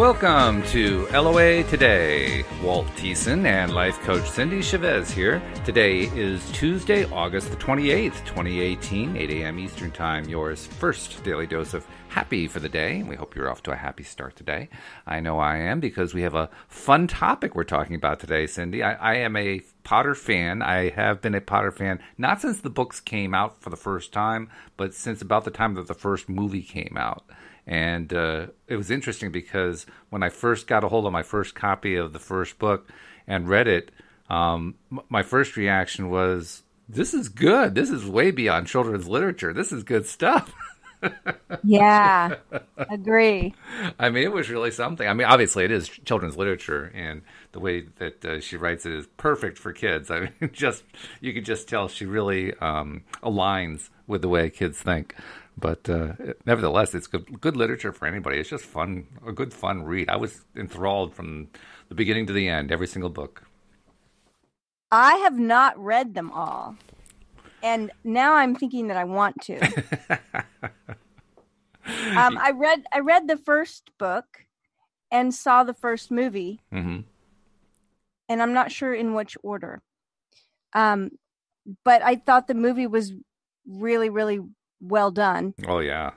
Welcome to LOA Today. Walt Thiessen and life coach Cindy Chavez here. Today is Tuesday, August the 28th, 2018, 8 a.m. Eastern Time. Yours first daily dose of happy for the day. We hope you're off to a happy start today. I know I am because we have a fun topic we're talking about today, Cindy. I am a Potter fan. I have been a Potter fan not since the books came out for the first time, but since about the time that the first movie came out. And it was interesting because when I first got a hold of my first copy of the first book and read it, my first reaction was, this is good. This is way beyond children's literature. This is good stuff. Yeah, agree. I mean, it was really something. I mean, obviously it is children's literature, and the way that she writes it is perfect for kids. I mean, you can just tell she really aligns with the way kids think. But nevertheless, it's good literature for anybody. It's just fun, a good fun read. I was enthralled from the beginning to the end, every single book. I have not read them all, and now I'm thinking that I want to. I read the first book and saw the first movie, and I'm not sure in which order. But I thought the movie was really, really well done. Oh, yeah.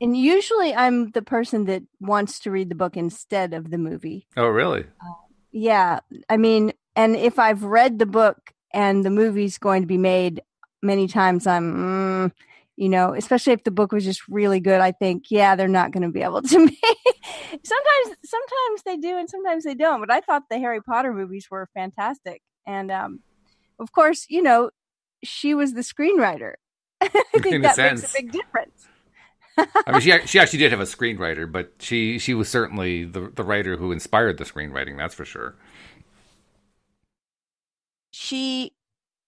And usually I'm the person that wants to read the book instead of the movie. Oh, really? Yeah. I mean, and if I've read the book and the movie's going to be made many times, I'm, especially if the book was just really good, I think, yeah, they're not going to be able to make. Sometimes they do and sometimes they don't. But I thought the Harry Potter movies were fantastic. And, of course, she was the screenwriter. I think that makes a big difference. I mean, she actually did have a screenwriter, but she was certainly the writer who inspired the screenwriting, that's for sure. She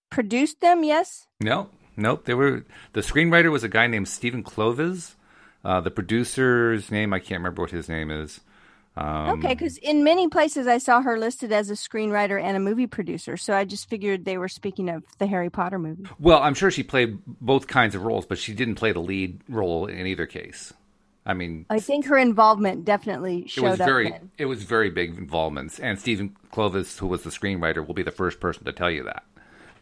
produced them, yes? Nope. The screenwriter was a guy named Stephen Clovis. The producer's name, I can't remember what his name is. Okay, because in many places I saw her listed as a screenwriter and a movie producer, so I just figured they were speaking of the Harry Potter movie. Well, I'm sure she played both kinds of roles, but she didn't play the lead role in either case. I mean, I think her involvement definitely showed up then. It was very big involvements, and Stephen Clovis, who was the screenwriter, will be the first person to tell you that.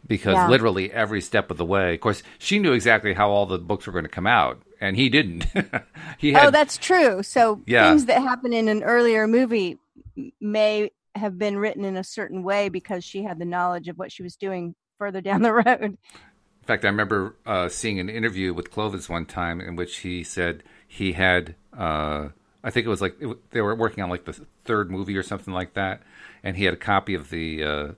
Because literally every step of the way, of course, she knew exactly how all the books were going to come out, and he didn't. Oh, that's true. So things that happen in an earlier movie may have been written in a certain way because she had the knowledge of what she was doing further down the road. In fact, I remember seeing an interview with Clovis one time in which he said he had, I think it was like they were working on like the third movie or something like that, and he had a copy of the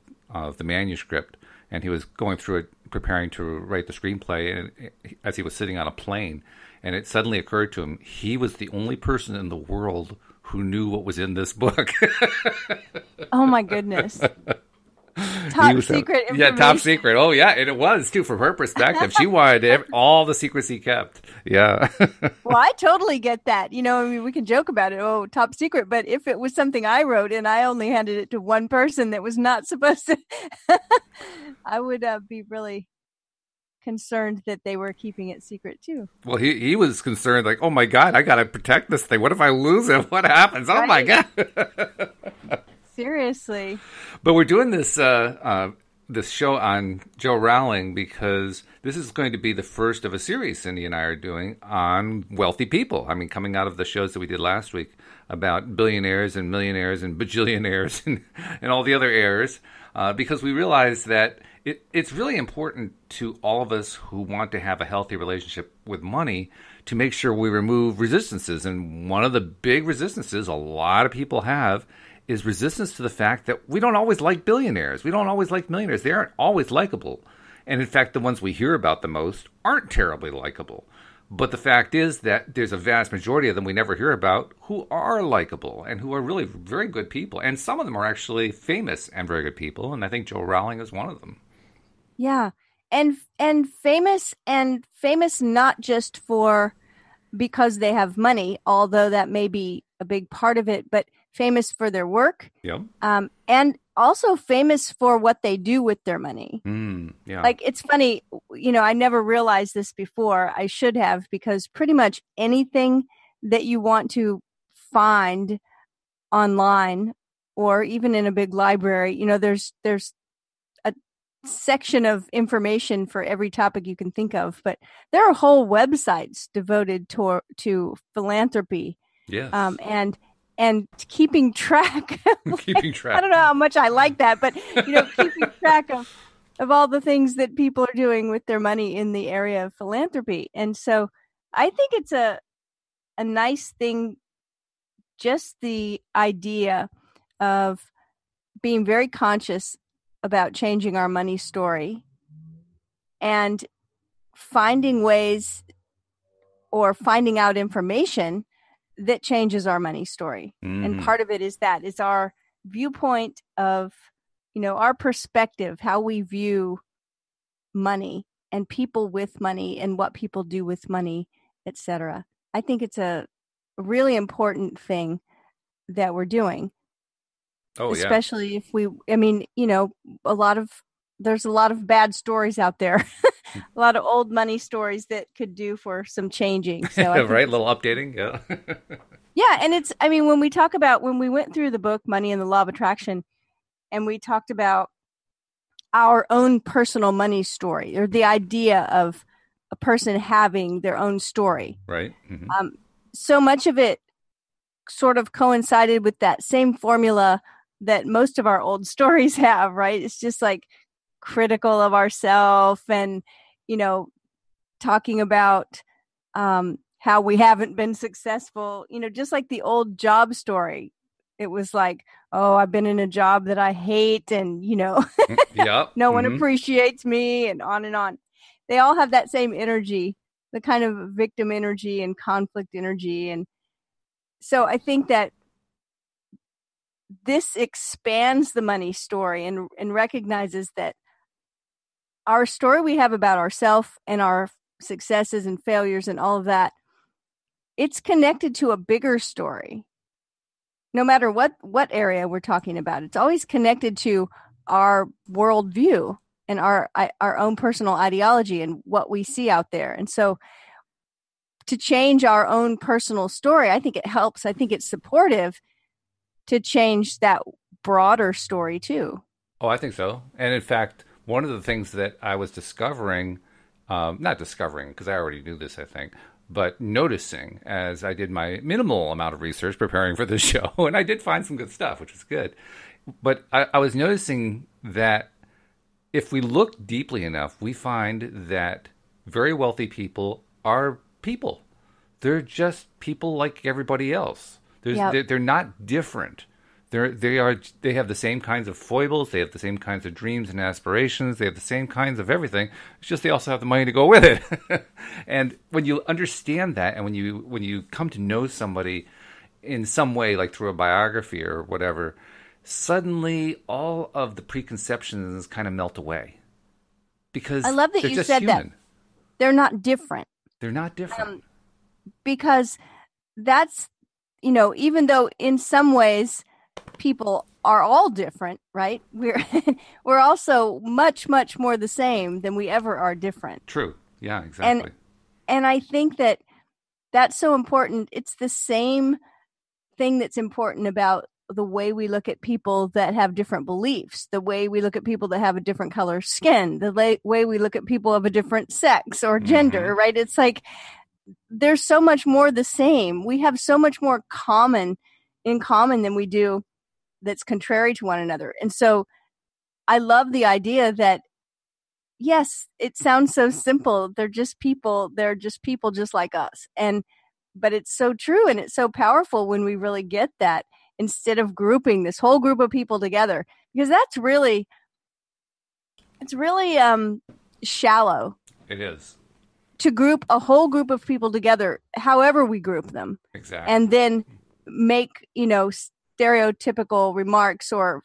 manuscript. And he was going through it, preparing to write the screenplay, and as he was sitting on a plane, and it suddenly occurred to him, he was the only person in the world who knew what was in this book. Oh, my goodness. Top secret information. Yeah, top secret. Oh, yeah, and it was, too, from her perspective. She wanted all the secrecy kept. Yeah. Well, I totally get that. I mean, we can joke about it. Oh, top secret. But if it was something I wrote and I only handed it to one person that was not supposed to, I would be really concerned that they were keeping it secret, too. Well, he was concerned, like, oh, my God, I got to protect this thing. What if I lose it? What happens? Oh, my God. Seriously. But we're doing this this show on Joe Rowling because this is going to be the first of a series Cindy and I are doing on wealthy people. I mean, coming out of the shows that we did last week about billionaires and millionaires and bajillionaires and all the other heirs, because we realize that it's really important to all of us who want to have a healthy relationship with money to make sure we remove resistances. And one of the big resistances a lot of people have is resistance to the fact that we don't always like billionaires. We don't always like millionaires. They aren't always likable. And in fact, the ones we hear about the most aren't terribly likable. But the fact is that there's a vast majority of them we never hear about who are likable and who are really very good people. And some of them are actually famous and very good people. And I think Joe Rowling is one of them. Yeah. And famous not just because they have money, although that may be a big part of it, but famous for their work. Yep. And also famous for what they do with their money. Yeah. Like, it's funny, I never realized this before. I should have, because pretty much anything that you want to find online or even in a big library, there's a section of information for every topic you can think of, but there are whole websites devoted to philanthropy, Yes. And keeping track. Keeping I track. don't know how much I like that, but keeping track of all the things that people are doing with their money in the area of philanthropy. And so I think it's a nice thing, just the idea of being very conscious about changing our money story and finding ways or finding out information that changes our money story. Mm-hmm. And part of it is our viewpoint of, our perspective, how we view money and people with money and what people do with money, etc. I think it's a really important thing that we're doing. Oh, especially if there's a lot of bad stories out there, a lot of old money stories that could do for some changing. So I think right, a little updating, yeah. Yeah, and when we went through the book Money and the Law of Attraction, and we talked about our own personal money story, or the idea of a person having their own story. Right. Mm-hmm. So much of it sort of coincided with that same formula that most of our old stories have, right? It's just like critical of ourselves and, talking about how we haven't been successful, just like the old job story. It was like, oh, I've been in a job that I hate and, Yep. no one appreciates me, and on and on. They all have that same energy, the kind of victim energy and conflict energy. And so I think that this expands the money story and recognizes that our story we have about ourselves and our successes and failures and all of that, it's connected to a bigger story. No matter what area we're talking about, it's always connected to our worldview and our own personal ideology and what we see out there. And so to change our own personal story, I think it helps. I think it's supportive to change that broader story too. Oh, I think so. And in fact, one of the things that I was discovering, not discovering because I already knew this, I think, but noticing as I did my minimal amount of research preparing for this show, and I did find some good stuff, which was good. But I was noticing that if we look deeply enough, we find that very wealthy people are people. They're just people like everybody else. They're not different. They have the same kinds of foibles. They have the same kinds of dreams and aspirations. They have the same kinds of everything. It's just they also have the money to go with it. And when you understand that, and when you come to know somebody in some way, like through a biography or whatever, suddenly all of the preconceptions kind of melt away. Because I love that you said human. that. They're not different. They're not different. Because that's, even though in some ways people are all different, right? We're also much, much more the same than we ever are different. True. Yeah, exactly. And I think that's so important. It's the same thing that's important about the way we look at people that have different beliefs, the way we look at people that have a different color skin, the way we look at people of a different sex or gender, right? It's like there's so much more the same. We have so much more in common than we do that's contrary to one another. And so I love the idea that, yes, it sounds so simple. They're just people. They're just people just like us. But it's so true. And it's so powerful when we really get that, instead of grouping this whole group of people together, because it's really shallow. It is. To group a whole group of people together, however we group them. Exactly. And then make, stereotypical remarks or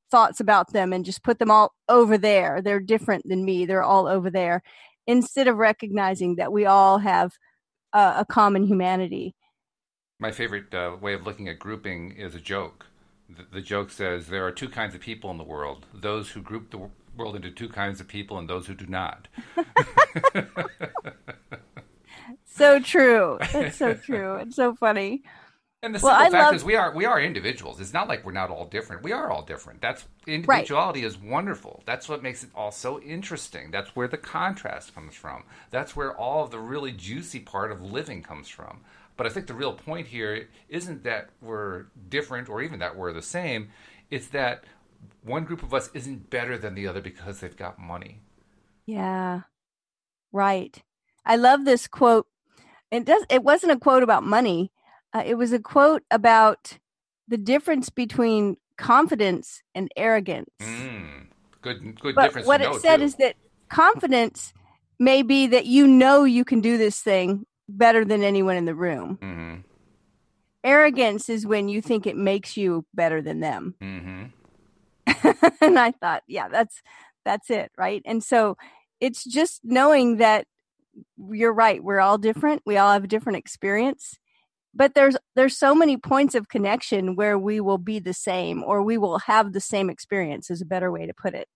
thoughts about them and just put them all over there. They're different than me. They're all over there. Instead of recognizing that we all have a common humanity. My favorite way of looking at grouping is a joke. The joke says there are two kinds of people in the world: those who group the world into two kinds of people and those who do not. So true. It's so true. It's so funny. And the Well, simple fact is we are individuals. It's not like we're not all different. We are all different. That's right. individuality is wonderful. That's what makes it all so interesting. That's where the contrast comes from. That's where all of the really juicy part of living comes from. But I think the real point here isn't that we're different or even that we're the same. It's that one group of us isn't better than the other because they've got money. Yeah. Right. I love this quote. It wasn't a quote about money. It was a quote about the difference between confidence and arrogance. Good but difference. What it said is that confidence may be that you can do this thing better than anyone in the room. Mm-hmm. Arrogance is when you think it makes you better than them. Mm-hmm. And I thought, yeah, that's it, right? And so it's just knowing that you're right. We're all different. We all have a different experience. But there's so many points of connection where we will be the same, or we will have the same experience, is a better way to put it.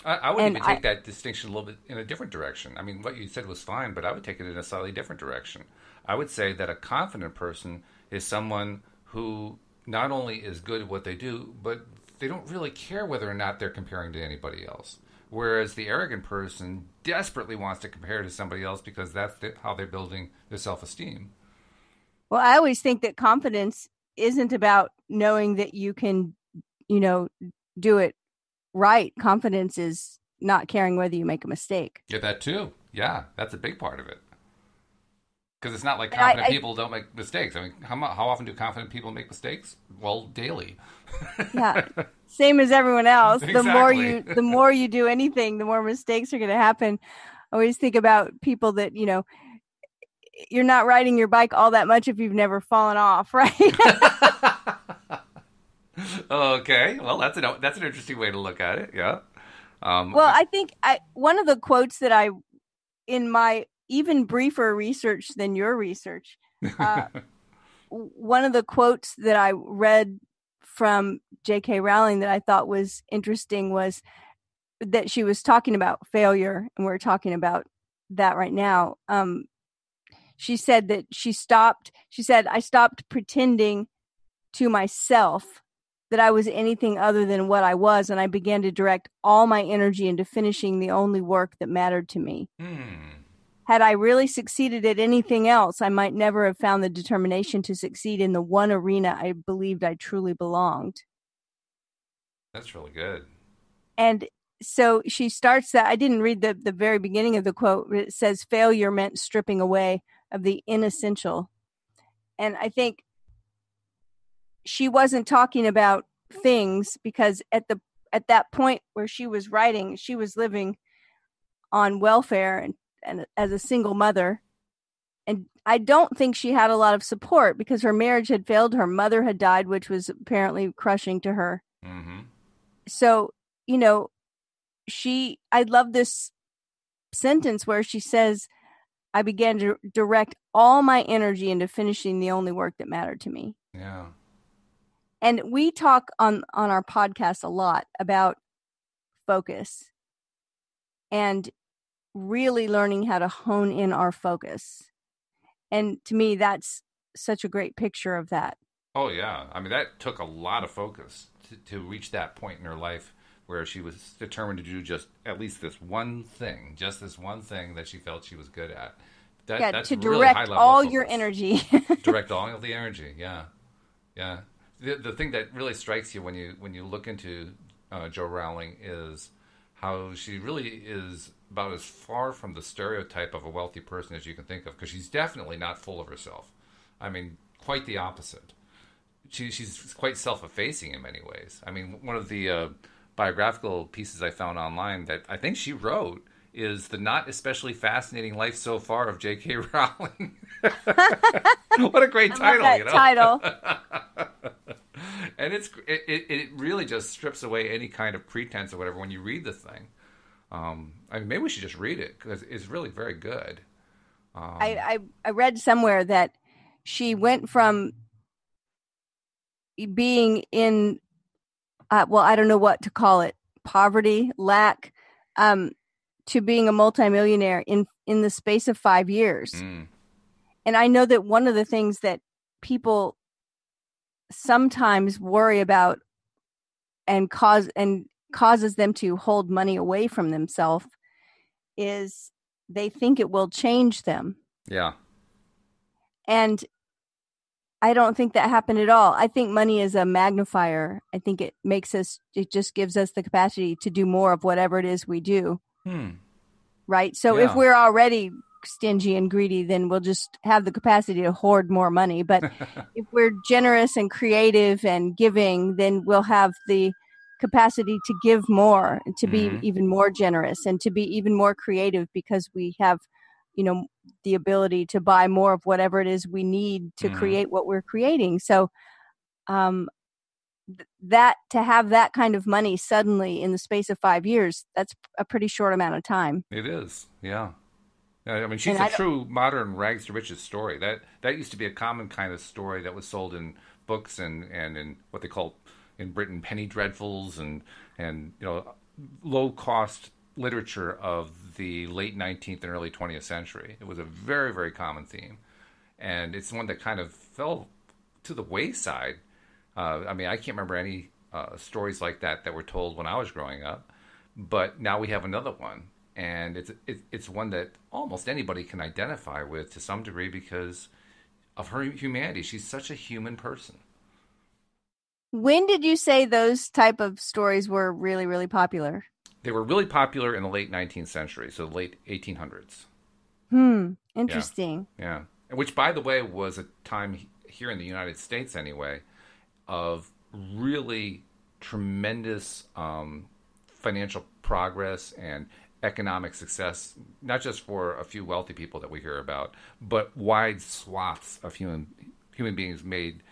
I would even take that distinction a little bit in a different direction. I mean, what you said was fine, but I would take it in a slightly different direction. I would say that a confident person is someone who not only is good at what they do, but they don't really care whether or not they're comparing to anybody else. Whereas the arrogant person desperately wants to compare to somebody else because that's how they're building their self-esteem. Well, I always think that confidence isn't about knowing that you can, do it right. Confidence is not caring whether you make a mistake. Yeah, that too. Yeah, that's a big part of it. Because it's not like confident people don't make mistakes. I mean, how often do confident people make mistakes? Well, daily. Yeah, same as everyone else. Exactly. The more you do anything, the more mistakes are going to happen. I always think about people that, you're not riding your bike all that much if you've never fallen off, right? Okay, well, that's an interesting way to look at it. Yeah. Well, I think one of the quotes that in my even briefer research than your research, one of the quotes that I read from J.K. Rowling that I thought was interesting was that she was talking about failure, and we're talking about that right now. She said that I stopped pretending to myself that I was anything other than what I was, and I began to direct all my energy into finishing the only work that mattered to me. Had I really succeeded at anything else, I might never have found the determination to succeed in the one arena I believed I truly belonged. That's really good. And so she starts that. I didn't read the very beginning of the quote, but it says failure meant stripping away of the inessential. And I think she wasn't talking about things, because at that point where she was writing, she was living on welfare and as a single mother. And I don't think she had a lot of support because her marriage had failed. Her mother had died, which was apparently crushing to her. Mm-hmm. So, I love this sentence where she says, I began to direct all my energy into finishing the only work that mattered to me. Yeah. And we talk on our podcast a lot about focus and really learning how to hone in our focus. And to me, that's such a great picture of that. Oh, yeah. I mean, that took a lot of focus to reach that point in her life where she was determined to do just at least this one thing that she felt she was good at. That's to really direct all focus. Your energy. Direct all of the energy, yeah. Yeah. The thing that really strikes you when you look into Jo Rowling is how she really is about as far from the stereotype of a wealthy person as you can think of, because she's definitely not full of herself. I mean, quite the opposite. She's quite self-effacing in many ways. I mean, one of the biographical pieces I found online that I think she wrote is The Not Especially Fascinating Life So Far of J.K. Rowling. What a great title, love that title. And it really just strips away any kind of pretense or whatever when you read the thing. I mean, maybe we should just read it because it's really very good. I read somewhere that she went from being in, I don't know what to call it, poverty, lack, to being a multimillionaire in the space of 5 years. And I know that one of the things that people sometimes worry about and causes them to hold money away from themselves is they think it will change them. Yeah. And I don't think that happened at all. I think money is a magnifier. I think it just gives us the capacity to do more of whatever it is we do. Right? So if we're already stingy and greedy, then we'll just have the capacity to hoard more money. But if we're generous and creative and giving, then we'll have the capacity to give more, and to be even more generous, and to be even more creative, because we have, the ability to buy more of whatever it is we need to create what we're creating. So that to have that kind of money suddenly in the space of 5 years, that's a pretty short amount of time. It is. Yeah. I mean, she's a true modern rags to riches story. That used to be a common kind of story that was sold in books and in what they call in Britain penny dreadfuls and low cost literature of the late 19th and early 20th century. It was a very, very common theme, and it's one that kind of fell to the wayside. I mean, I can't remember any stories like that were told when I was growing up, but now we have another one. And it's one that almost anybody can identify with to some degree because of her humanity. She's such a human person. When did you say those type of stories were really, really popular? They were really popular in the late 19th century, so the late 1800s. Interesting. Yeah. Which, by the way, was a time here in the United States anyway of really tremendous financial progress and economic success, not just for a few wealthy people that we hear about, but wide swaths of human beings made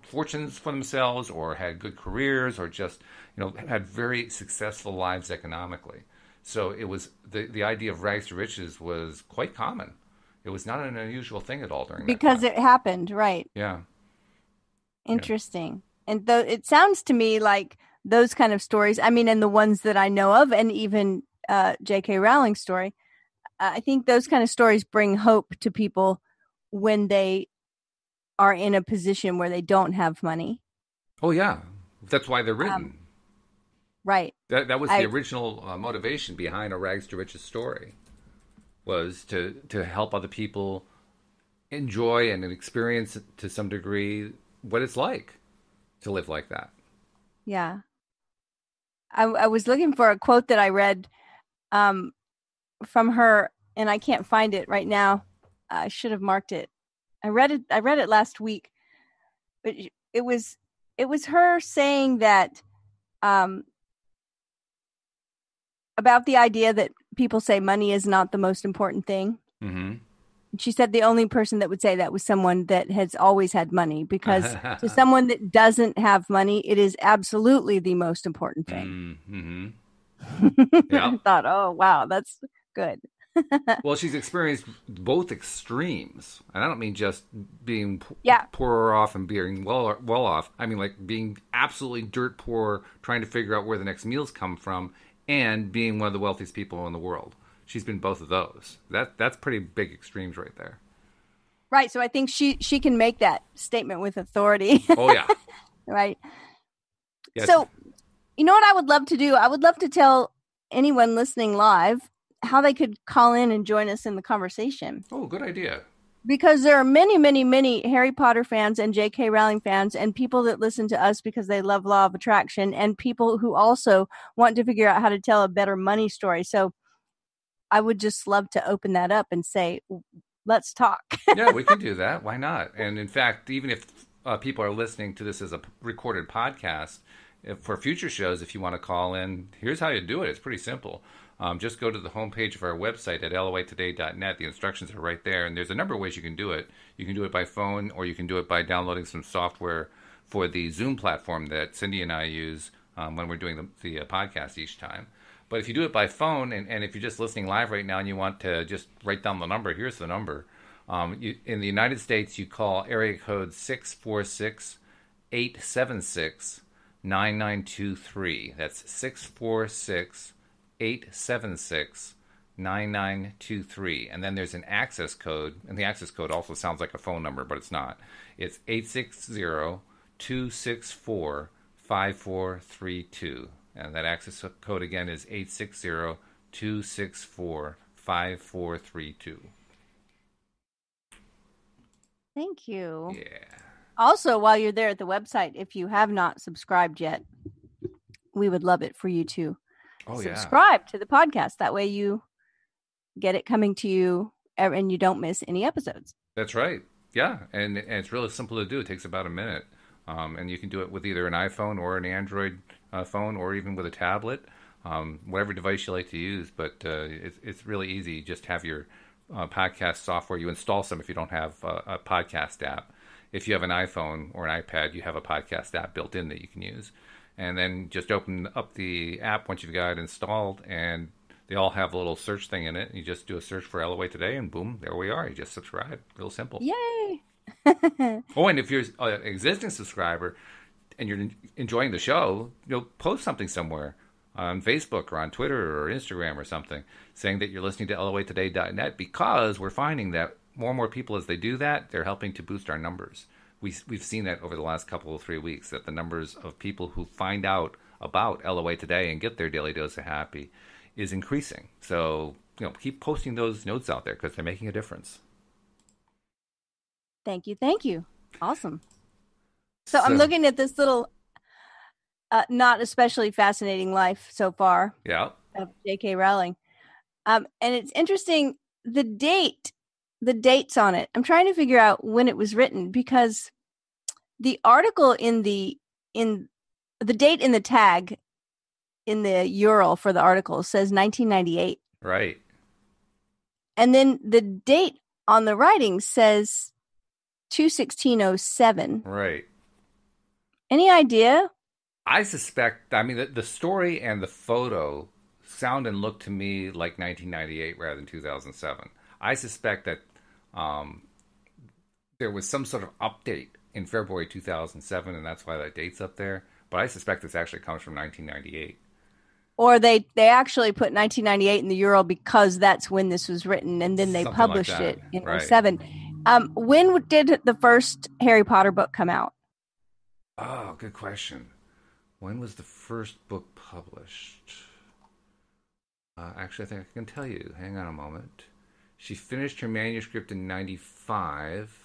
fortunes for themselves, or had good careers, or just had very successful lives economically. So it was the idea of rags to riches was quite common. It was not an unusual thing at all during because that time. It happened, right? Yeah. Interesting. And it sounds to me like those kind of stories, I mean, and the ones that I know of, and even J.K. Rowling's story, I think those kind of stories bring hope to people when they are in a position where they don't have money. Oh, yeah. That's why they're written. Right. That was the original motivation behind a rags to riches story, was to help other people enjoy and experience to some degree what it's like to live like that. Yeah. I was looking for a quote that I read from her, and I can't find it right now. I should have marked it. I read it last week, but it was her saying that about the idea that people say money is not the most important thing. She said the only person that would say that was someone that has always had money, because to someone that doesn't have money, it is absolutely the most important thing. Yeah. I thought, oh, wow, that's good. Well, she's experienced both extremes. And I don't mean just being poorer off and being well off. I mean, like, being absolutely dirt poor, trying to figure out where the next meals come from, and being one of the wealthiest people in the world. She's been both of those. That's pretty big extremes right there. Right. So I think she can make that statement with authority. Oh, yeah. Right. Yes. So, you know what I would love to do? I would love to tell anyone listening live how they could call in and join us in the conversation. Oh, good idea. Because there are many, many, many Harry Potter fans and J.K. Rowling fans, and people that listen to us because they love Law of Attraction, and people who also want to figure out how to tell a better money story. So I would just love to open that up and say, let's talk. Yeah, we can do that. Why not? And in fact, even if people are listening to this as a recorded podcast, for future shows, if you want to call in, here's how you do it. It's pretty simple. Just go to the homepage of our website at loatoday.net. The instructions are right there, and there's a number of ways you can do it. You can do it by phone, or you can do it by downloading some software for the Zoom platform that Cindie and I use when we're doing the podcast each time. But if you do it by phone, and if you're just listening live right now and you want to just write down the number, here's the number. In the United States, you call area code 646-876-9923. That's 646-876-9923. And then there's an access code, and the access code also sounds like a phone number, but it's not. It's 860-264-5432. And that access code again is 860-264-5432. Thank you. Yeah. Also, while you're there at the website, if you have not subscribed yet, we would love it for you to subscribe to the podcast. That way you get it coming to you and you don't miss any episodes. That's right. Yeah. And it's really simple to do. It takes about a minute. And you can do it with either an iPhone or an Android phone, or even with a tablet, whatever device you like to use. But it's really easy. You just have your podcast software. You install some if you don't have a podcast app. If you have an iPhone or an iPad, you have a podcast app built in that you can use. And then just open up the app once you've got it installed, and they all have a little search thing in it. You just do a search for LOA Today, and boom, there we are. You just subscribe. Real simple. Yay! Oh, and if you're an existing subscriber and you're enjoying the show, you'll post something somewhere on Facebook or on Twitter or Instagram or something saying that you're listening to LOAtoday.net, because we're finding that more and more people, as they do that, they're helping to boost our numbers. We've seen that over the last couple of 3 weeks, that the numbers of people who find out about LOA Today and get their daily dose of happy is increasing. So, keep posting those notes out there, because they're making a difference. Thank you. Awesome. So I'm looking at this little not especially fascinating life so far. Yeah. Of J.K. Rowling. And it's interesting, the dates on it. I'm trying to figure out when it was written, because the article in the date in the tag in the URL for the article says 1998. Right. And then the date on the writing says 2/16/07. Right. Any idea? I suspect, the story and the photo sound and look to me like 1998 rather than 2007. I suspect that there was some sort of update in February 2007, and that's why that date's up there. But I suspect this actually comes from 1998. Or they actually put 1998 in the URL because that's when this was written, and then they Something published like it in right. 07. When did the first Harry Potter book come out? Oh, good question. When was the first book published? Actually, I think I can tell you. Hang on a moment. She finished her manuscript in 95,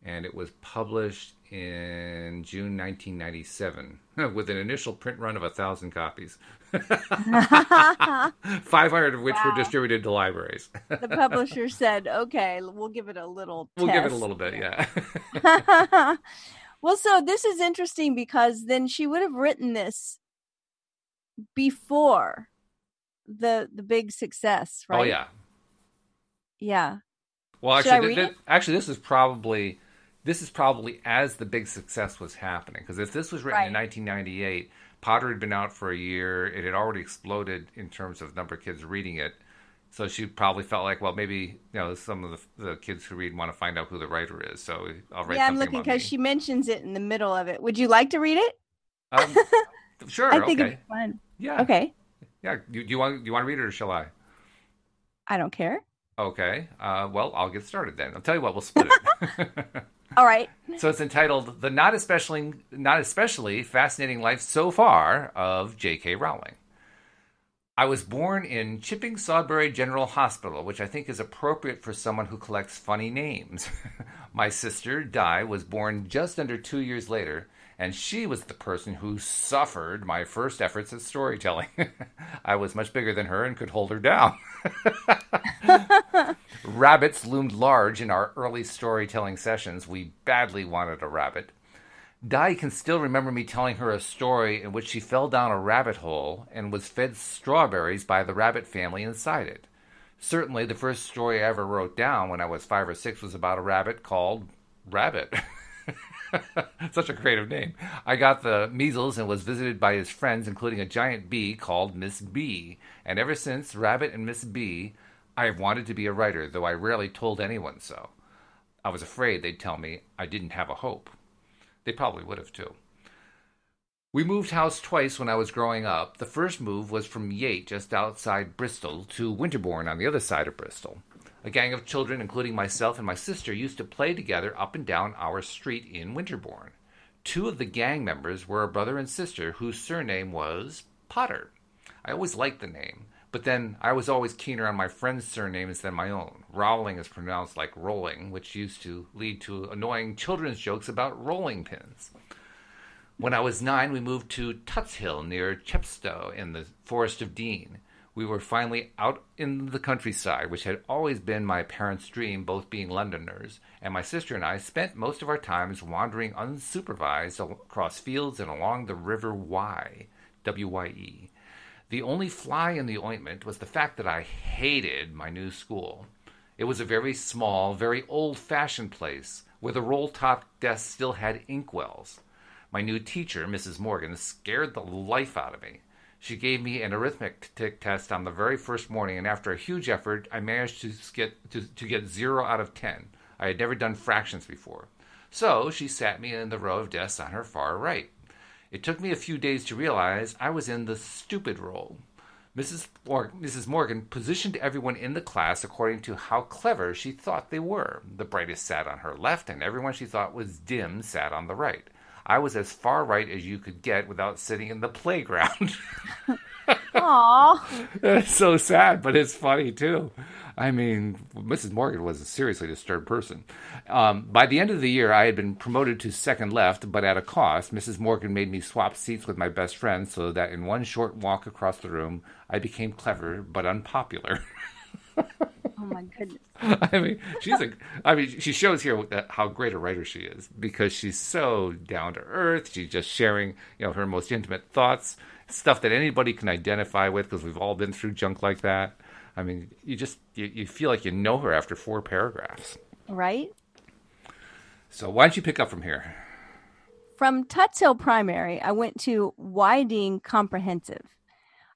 and it was published in June 1997 with an initial print run of 1,000 copies. 500 of which were distributed to libraries. The publisher said, okay, we'll give it a little test. We'll give it a little bit, yeah. Well, so this is interesting, because then she would have written this before the big success, right? Oh, yeah. Yeah. Well, Should actually, this is probably as the big success was happening. Because if this was written in 1998, Potter had been out for a year. It had already exploded in terms of number of kids reading it. So she probably felt like, well, maybe some of the kids who read want to find out who the writer is. So I'll write. Yeah, I'm looking because she mentions it in the middle of it. Would you like to read it? Sure. I think it'd be fun. Yeah. Okay. Yeah. Do you want to read it, or shall I? I don't care. Okay. Well, I'll get started then. I'll tell you what. We'll split it. All right. So it's entitled "The Not Especially Fascinating Life So Far of J.K. Rowling." I was born in Chipping Sawbury General Hospital, which I think is appropriate for someone who collects funny names. My sister, Di, was born just under 2 years later, and she was the person who suffered my first efforts at storytelling. I was much bigger than her and could hold her down. Rabbits loomed large in our early storytelling sessions. We badly wanted a rabbit. Di can still remember me telling her a story in which she fell down a rabbit hole and was fed strawberries by the rabbit family inside it. Certainly, the first story I ever wrote down when I was 5 or 6 was about a rabbit called Rabbit. Such a creative name. I got the measles and was visited by his friends, including a giant bee called Miss B. And ever since Rabbit and Miss B, I have wanted to be a writer, though I rarely told anyone so. I was afraid they'd tell me I didn't have a hope. They probably would have, too. We moved house twice when I was growing up. The first move was from Yate, just outside Bristol, to Winterbourne on the other side of Bristol. A gang of children, including myself and my sister, used to play together up and down our street in Winterbourne. Two of the gang members were a brother and sister whose surname was Potter. I always liked the name, but then I was always keener on my friends' surnames than my own. Rowling is pronounced like rolling, which used to lead to annoying children's jokes about rolling pins. When I was 9, we moved to Tuts Hill near Chepstow in the Forest of Dean. We were finally out in the countryside, which had always been my parents' dream, both being Londoners, and my sister and I spent most of our times wandering unsupervised across fields and along the River Wye, W-Y-E. The only fly in the ointment was the fact that I hated my new school. It was a very small, very old-fashioned place, where the roll-top desks still had inkwells. My new teacher, Mrs. Morgan, scared the life out of me. She gave me an arithmetic test on the very first morning, and after a huge effort, I managed to get 0 out of 10. I had never done fractions before. So she sat me in the row of desks on her far right. It took me a few days to realize I was in the stupid role. Mrs. Morgan positioned everyone in the class according to how clever she thought they were. The brightest sat on her left, and everyone she thought was dim sat on the right. I was as far right as you could get without sitting in the playground. Aww. It's so sad, but it's funny, too. I mean, Mrs. Morgan was a seriously disturbed person. By the end of the year, I had been promoted to second left, but at a cost. Mrs. Morgan made me swap seats with my best friend so that in one short walk across the room, I became clever but unpopular. Oh my goodness. She shows here how great a writer she is because she's so down to earth. She's just sharing, her most intimate thoughts, stuff that anybody can identify with because we've all been through junk like that. I mean, you feel like you know her after 4 paragraphs. Right? So why don't you pick up from here? From Tuts Hill Primary, I went to Wyding Comprehensive.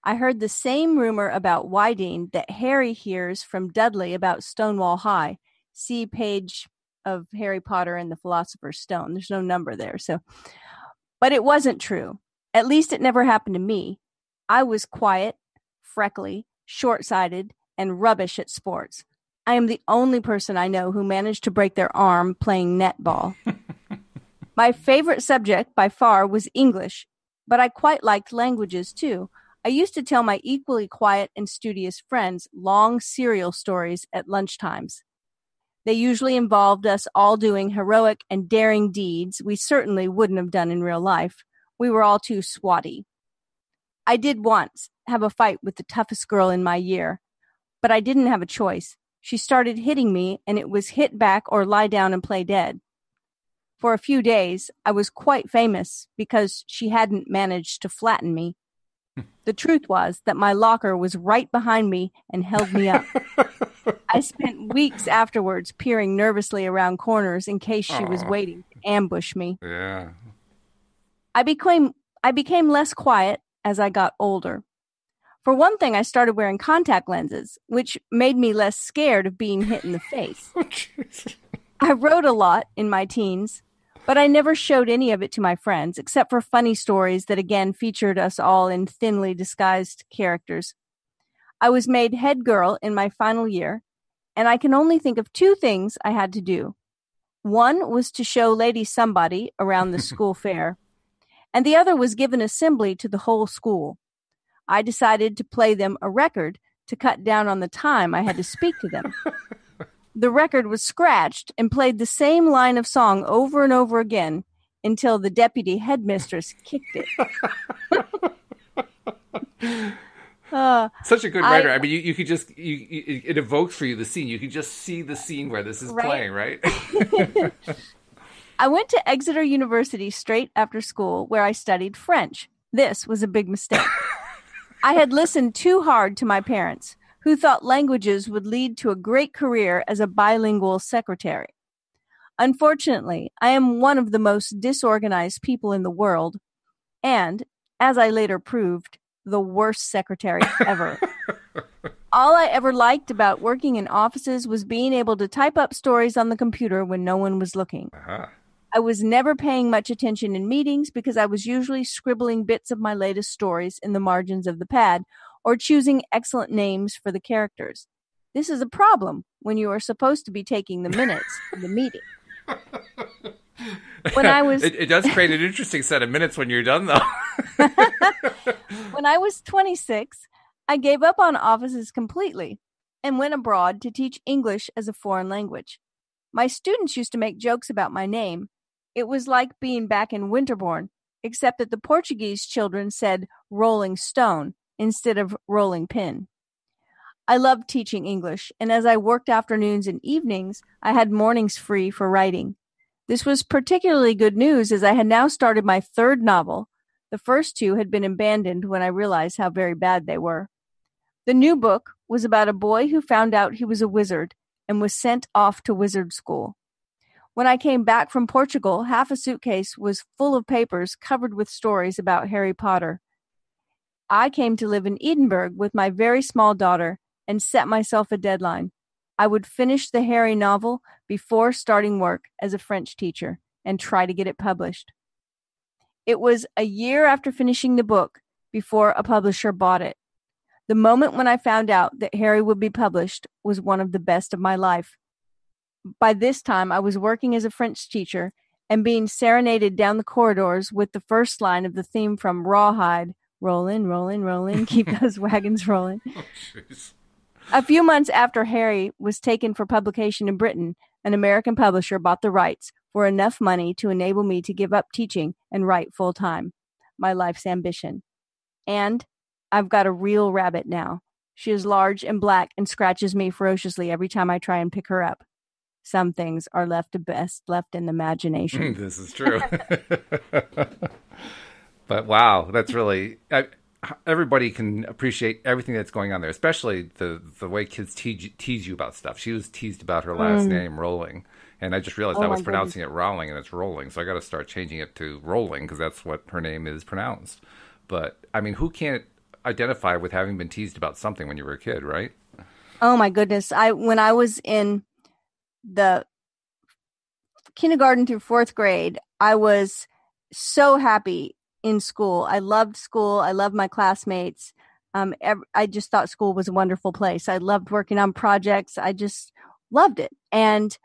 I heard the same rumor about Wyding that Harry hears from Dudley about Stonewall High. See page of Harry Potter and the Philosopher's Stone. There's no number there. But it wasn't true. At least it never happened to me. I was quiet, freckly, short-sighted, and rubbish at sports. I am the only person I know who managed to break their arm playing netball. My favorite subject by far was English, but I quite liked languages too. I used to tell my equally quiet and studious friends long serial stories at lunchtimes. They usually involved us all doing heroic and daring deeds we certainly wouldn't have done in real life. We were all too swotty. I did once have a fight with the toughest girl in my year, but I didn't have a choice. She started hitting me, and it was hit back or lie down and play dead. For a few days, I was quite famous because she hadn't managed to flatten me. The truth was that my locker was right behind me and held me up. I spent weeks afterwards peering nervously around corners in case she was waiting to ambush me. Yeah. I became less quiet as I got older. For one thing, I started wearing contact lenses, which made me less scared of being hit in the face. I wrote a lot in my teens, but I never showed any of it to my friends, except for funny stories that again featured us all in thinly disguised characters. I was made head girl in my final year, and I can only think of 2 things I had to do. One was to show Lady Somebody around the school fair, and the other was give an assembly to the whole school. I decided to play them a record to cut down on the time I had to speak to them. The record was scratched and played the same line of song over and over again until the deputy headmistress kicked it. Such a good writer. I mean, you could just, it evokes for you the scene. You can just see the scene where this is playing, right? I went to Exeter University straight after school where I studied French. This was a big mistake. I had listened too hard to my parents, who thought languages would lead to a great career as a bilingual secretary. Unfortunately, I am one of the most disorganized people in the world, and, as I later proved, the worst secretary ever. All I ever liked about working in offices was being able to type up stories on the computer when no one was looking. Uh-huh. I was never paying much attention in meetings because I was usually scribbling bits of my latest stories in the margins of the pad or choosing excellent names for the characters. This is a problem when you are supposed to be taking the minutes of the meeting. When I was it does create an interesting set of minutes when you're done, though. when I was 26, I gave up on offices completely and went abroad to teach English as a foreign language. My students used to make jokes about my name. It was like being back in Winterbourne, except that the Portuguese children said rolling stone instead of rolling pin. I loved teaching English, and as I worked afternoons and evenings, I had mornings free for writing. This was particularly good news as I had now started my third novel. The first two had been abandoned when I realized how very bad they were. The new book was about a boy who found out he was a wizard and was sent off to wizard school. When I came back from Portugal, half a suitcase was full of papers covered with stories about Harry Potter. I came to live in Edinburgh with my very small daughter and set myself a deadline. I would finish the Harry novel before starting work as a French teacher and try to get it published. It was a year after finishing the book before a publisher bought it. The moment when I found out that Harry would be published was one of the best of my life. By this time, I was working as a French teacher and being serenaded down the corridors with the first line of the theme from Rawhide, "Rollin', rollin', rollin', keep those wagons rollin'." Oh, jeez. A few months after Harry was taken for publication in Britain, an American publisher bought the rights for enough money to enable me to give up teaching and write full-time, my life's ambition. And I've got a real rabbit now. She is large and black and scratches me ferociously every time I try and pick her up. Some things are best left in the imagination. This is true. But wow, that's really... everybody can appreciate everything that's going on there, especially the way kids tease you about stuff. She was teased about her last name, Rowling, and I just realized I was pronouncing it Rowling, and it's Rowling, so I got to start changing it to Rowling because that's what her name is pronounced. But, I mean, who can't identify with having been teased about something when you were a kid, right? Oh, my goodness. When I was in the kindergarten through fourth grade, I was so happy in school. I loved school. I loved my classmates. I just thought school was a wonderful place. I loved working on projects. I just loved it. And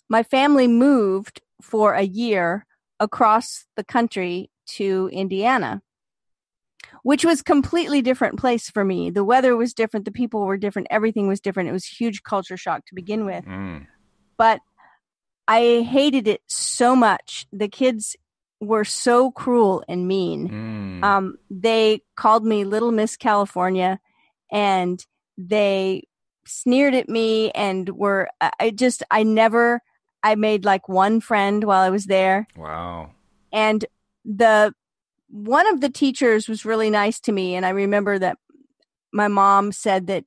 my family moved for a year across the country to Indiana, which was a completely different place for me. The weather was different. The people were different. Everything was different. It was a huge culture shock to begin with. But I hated it so much. The kids were so cruel and mean. They called me Little Miss California, and they sneered at me and I made like one friend while I was there. Wow. And one of the teachers was really nice to me. And I remember that my mom said that,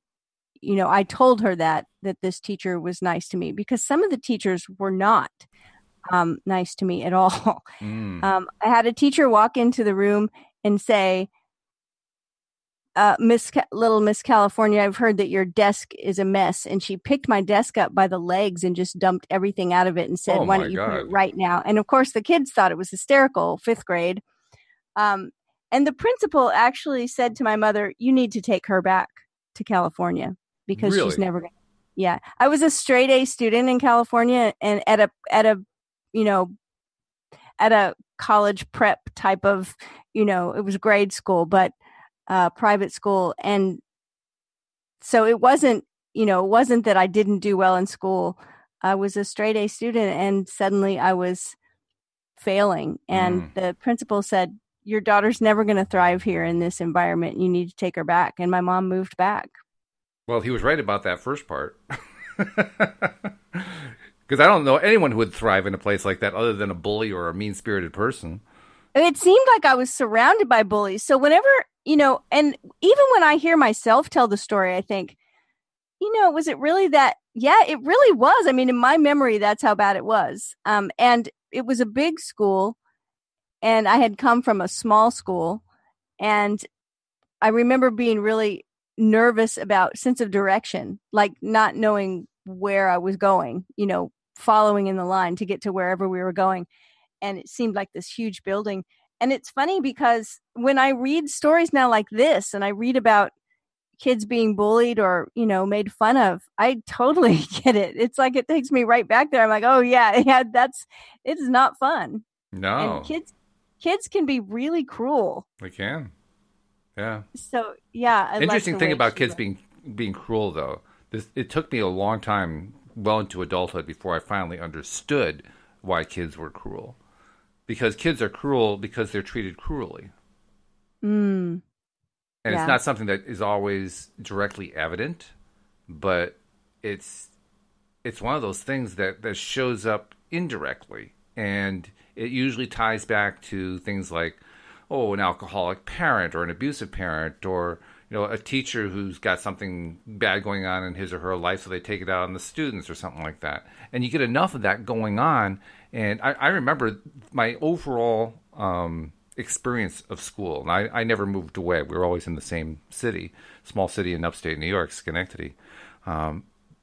I told her that this teacher was nice to me, because some of the teachers were not nice to me at all. I had a teacher walk into the room and say, Little Miss California, I've heard that your desk is a mess. And she picked my desk up by the legs and just dumped everything out of it and said, why don't you put it right now? And of course, the kids thought it was hysterical, fifth grade. And the principal actually said to my mother, you need to take her back to California because she's never going to. Yeah. I was a straight A student in California, and at a college prep type of, it was grade school, but private school. And so it wasn't that I didn't do well in school. I was a straight A student, and suddenly I was failing. And the principal said, your daughter's never going to thrive here in this environment. You need to take her back. And my mom moved back. Well, he was right about that first part. Because I don't know anyone who would thrive in a place like that other than a bully or a mean-spirited person. It seemed like I was surrounded by bullies. So whenever, and even when I hear myself tell the story, I think, was it really that? Yeah, it really was. I mean, in my memory, that's how bad it was. And it was a big school, and I had come from a small school. And I remember being really nervous about sense of direction, like not knowing where I was going, following in the line to get to wherever we were going. And it seemed like this huge building. And it's funny because when I read stories now like this, and I read about kids being bullied or, made fun of, I totally get it. It's like it takes me right back there. I'm like, oh yeah, yeah, it's not fun. And No, kids can be really cruel. we can. Yeah. So yeah, I like Interesting the thing way about she kids wrote. being cruel though. It took me a long time, well into adulthood, before I finally understood why kids were cruel. Because kids are cruel because they're treated cruelly. Mm, And it's yeah. not something that is always directly evident, but it's one of those things that shows up indirectly, and it usually ties back to things like, oh, an alcoholic parent or an abusive parent, or a teacher who's got something bad going on in his or her life, so they take it out on the students or something like that. And you get enough of that going on, and I remember my overall experience of school. And I never moved away. We were always in the same city, small city in upstate New York, Schenectady.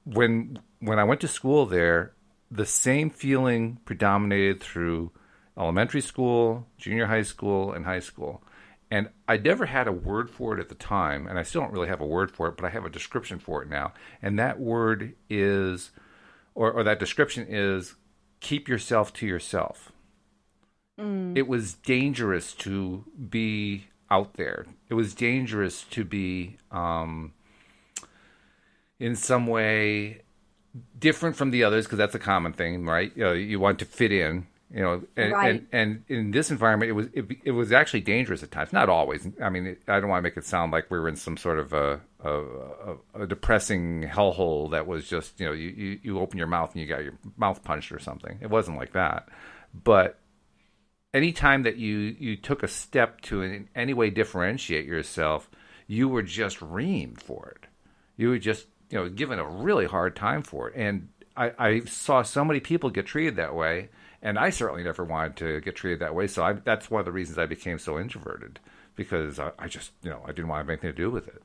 When I went to school there, the same feeling predominated through elementary school, junior high school, and high school. And I never had a word for it at the time, and I still don't really have a word for it, but I have a description for it now. And that word is, or that description is, keep yourself to yourself. Mm, It was dangerous to be out there. It was dangerous to be, in some way, different from the others, because that's a common thing, right? You want to fit in, and, right. and in this environment, it was actually dangerous at times. Not always. I mean, I don't want to make it sound like we were in some sort of a depressing hellhole that was just, you open your mouth and you got your mouth punched or something. It wasn't like that, but anytime that you took a step to in any way differentiate yourself, you were just reamed for it. You were just, given a really hard time for it. And I saw so many people get treated that way, and I certainly never wanted to get treated that way. So that's one of the reasons I became so introverted, because I just, I didn't want to have anything to do with it.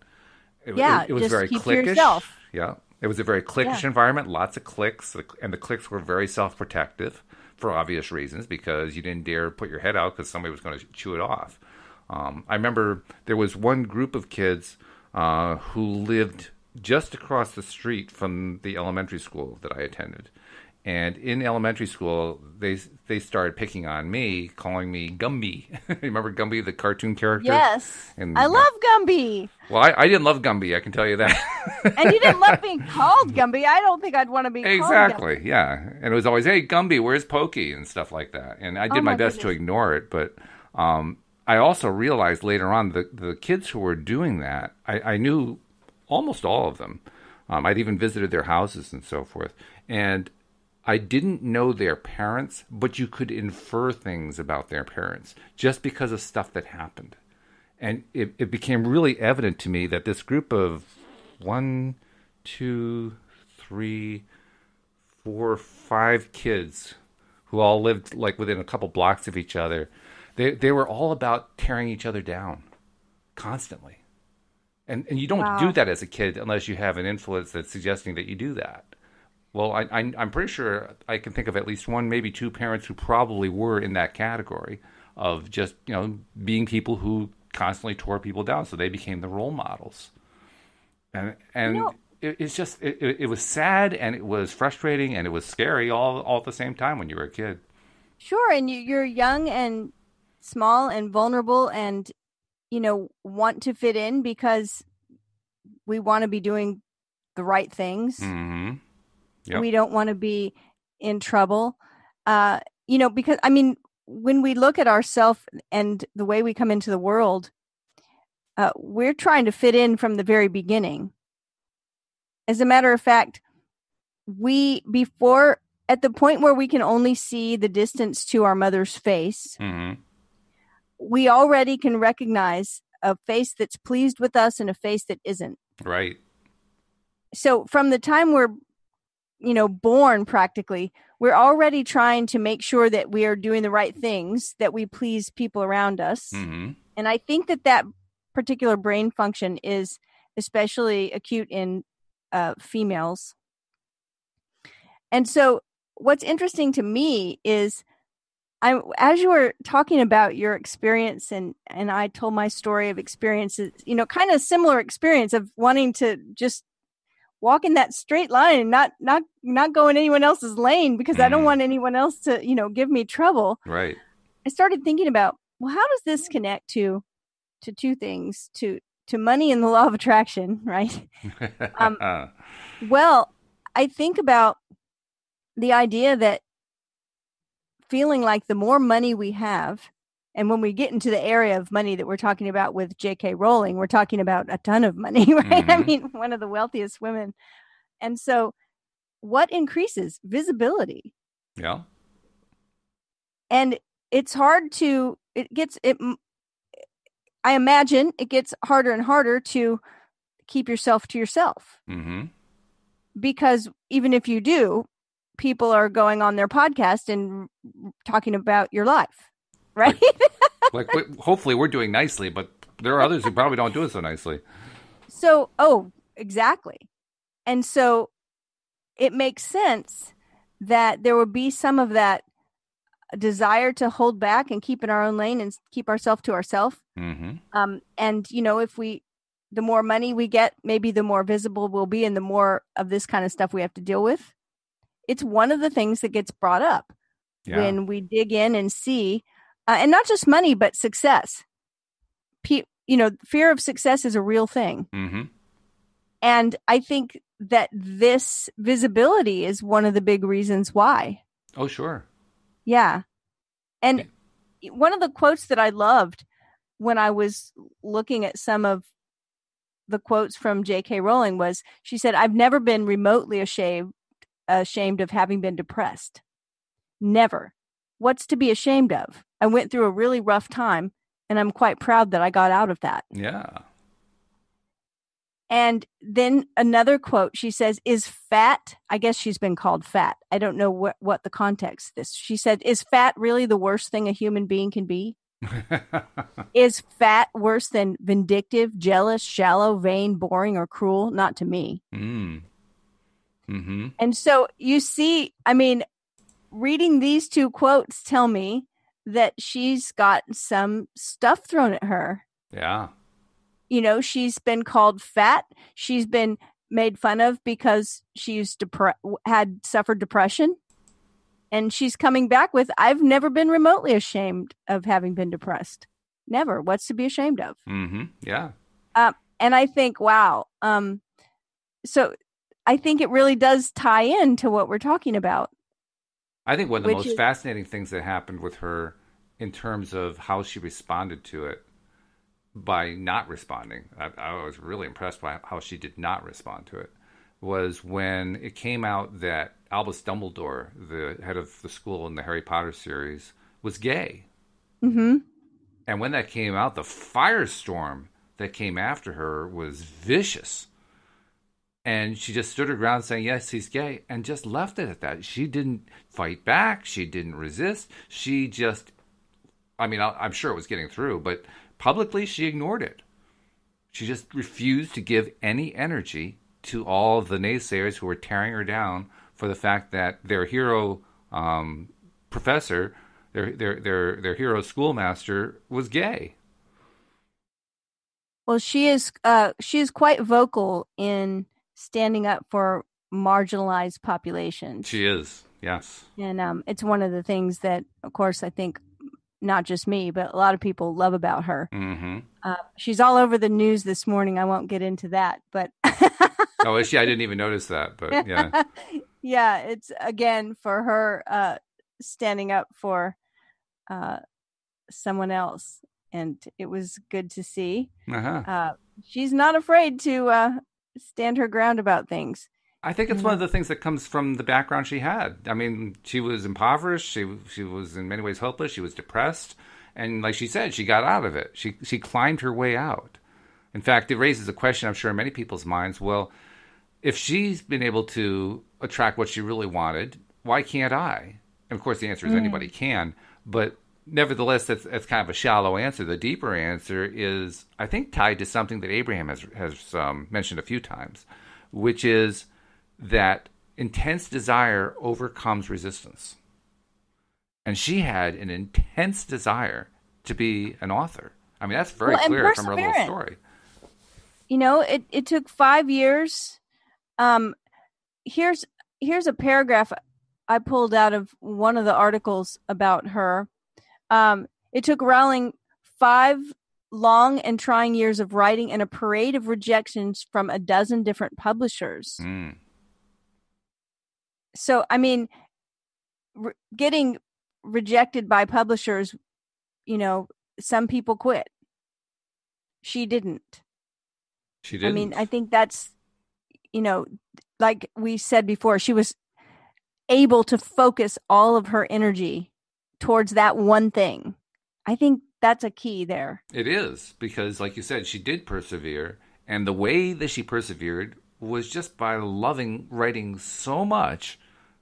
Yeah, It was just very keep to cliquish. yourself. Yeah. It was a very Yeah. cliquish environment, lots of cliques, and the cliques were very self-protective for obvious reasons, because you didn't dare put your head out because somebody was going to chew it off. I remember there was one group of kids who lived just across the street from the elementary school that I attended. And in elementary school, they started picking on me, calling me Gumby. Remember Gumby, the cartoon character? Yes. And I love Gumby. well, I didn't love Gumby, I can tell you that. And you didn't love being called Gumby. I don't think I'd want to be called Exactly, Gumby. yeah. And it was always, hey, Gumby, where's Pokey? And stuff like that. And I Oh did my my best to goodness. ignore it, but I also realized later on the kids who were doing that, I knew almost all of them. I'd even visited their houses and so forth. And I didn't know their parents, but you could infer things about their parents just because of stuff that happened. And it became really evident to me that this group of 1, 2, 3, 4, 5 kids who all lived like within a couple blocks of each other, they were all about tearing each other down constantly. And you don't do Wow. that as a kid unless you have an influence that's suggesting that you do that. Well, I'm pretty sure I can think of at least one, maybe two parents who probably were in that category of just, being people who constantly tore people down. So they became the role models. You And know, it's just, it was sad, and it was frustrating, and it was scary all at the same time when you were a kid. sure. And you're young and small and vulnerable and, want to fit in because we want to be doing the right things. Mm-hmm. Yep. We don't want to be in trouble. Because I mean, when we look at ourselves and the way we come into the world, we're trying to fit in from the very beginning. As a matter of fact, before at the point where we can only see the distance to our mother's face, Mm-hmm. we already can recognize a face that's pleased with us and a face that isn't. Right. So from the time we're born, practically, we're already trying to make sure that we are doing the right things, that we please people around us. Mm-hmm. And I think that particular brain function is especially acute in females. And so what's interesting to me is as you were talking about your experience, and I told my story of experiences, kind of similar experience of wanting to just walk in that straight line and not go in anyone else's lane because I don't want anyone else to, give me trouble. Right. I started thinking about, well, how does this connect to two things, to money and the law of attraction, right? Well, I think about the idea that feeling like the more money we have, and when we get into the area of money that we're talking about with J.K. Rowling, we're talking about a ton of money, right? Mm-hmm. I mean, one of the wealthiest women. And so what increases? Visibility. Yeah. And it's hard I imagine it gets harder and harder to keep yourself to yourself. Mm-hmm. Because even if you do, people are going on their podcast and talking about your life, right? Hopefully we're doing nicely, but there are others who probably don't do it so nicely. So, exactly. And so it makes sense that there would be some of that desire to hold back and keep in our own lane and keep ourselves to ourselves. Mm-hmm. And, if the more money we get, maybe the more visible we'll be and the more of this kind of stuff we have to deal with. It's one of the things that gets brought up when we dig in and see, and not just money, but success. Fear of success is a real thing. Mm-hmm. And I think that this visibility is one of the big reasons why. Oh, sure. Yeah. And one of the quotes that I loved when I was looking at some of the quotes from J.K. Rowling was, she said, "I've never been remotely ashamed of having been depressed. Never. What's to be ashamed of? I went through a really rough time, and I'm quite proud that I got out of that." Yeah. And then another quote, she says, "Is fat," I guess she's been called fat. I don't know what the context is. She said, "Is fat really the worst thing a human being can be? Is fat worse than vindictive, jealous, shallow, vain, boring, or cruel? Not to me." Mm-hmm. And so you see, I mean, reading these two quotes tell me that she's got some stuff thrown at her. Yeah. She's been called fat. She's been made fun of because she's had suffered depression. And she's coming back with, "I've never been remotely ashamed of having been depressed. Never. What's to be ashamed of?" Mm-hmm. Yeah. And I think, wow. So I think it really does tie into what we're talking about. I think one of the most fascinating things that happened with her in terms of how she responded to it by not responding, I was really impressed by how she did not respond to it, was when it came out that Albus Dumbledore, the head of the school in the Harry Potter series, was gay. Mm-hmm. And when that came out, the firestorm that came after her was vicious. And she just stood her ground saying, yes, he's gay, and just left it at that. She didn't fight back. She didn't resist. She just, I'm sure it was getting through, but publicly she ignored it. She just refused to give any energy to all of the naysayers who were tearing her down for the fact that their hero professor, their hero schoolmaster was gay. Well, she is quite vocal in standing up for marginalized populations. She is, yes. And it's one of the things that, of course, I think not just me, but a lot of people love about her. Mm-hmm. She's all over the news this morning. I won't get into that, but oh, is she? I didn't even notice that, but yeah. Yeah, it's again for her standing up for someone else, and it was good to see. Uh-huh. She's not afraid to stand her ground about things. I think it's one of the things that comes from the background she had. I mean, she was impoverished. She was in many ways hopeless. She was depressed. And like she said, she got out of it. She climbed her way out. In fact, it raises a question, I'm sure, in many people's minds. Well, if she's been able to attract what she really wanted, why can't I? And of course, the answer is anybody can. But nevertheless, that's kind of a shallow answer. The deeper answer is, I think, tied to something that Abraham has mentioned a few times, which is that intense desire overcomes resistance. And she had an intense desire to be an author. I mean, that's very Well, and clear from her little perseverant. story. It took 5 years. Um, here's here's a paragraph I pulled out of one of the articles about her. It took Rowling 5 long and trying years of writing and a parade of rejections from a dozen different publishers. Mm. So, I mean, getting rejected by publishers, some people quit. She didn't. She I mean, didn't. I think that's, like we said before, she was able to focus all of her energy towards that one thing. I think that's a key there. It is, because, like you said, she did persevere. And the way that she persevered was just by loving writing so much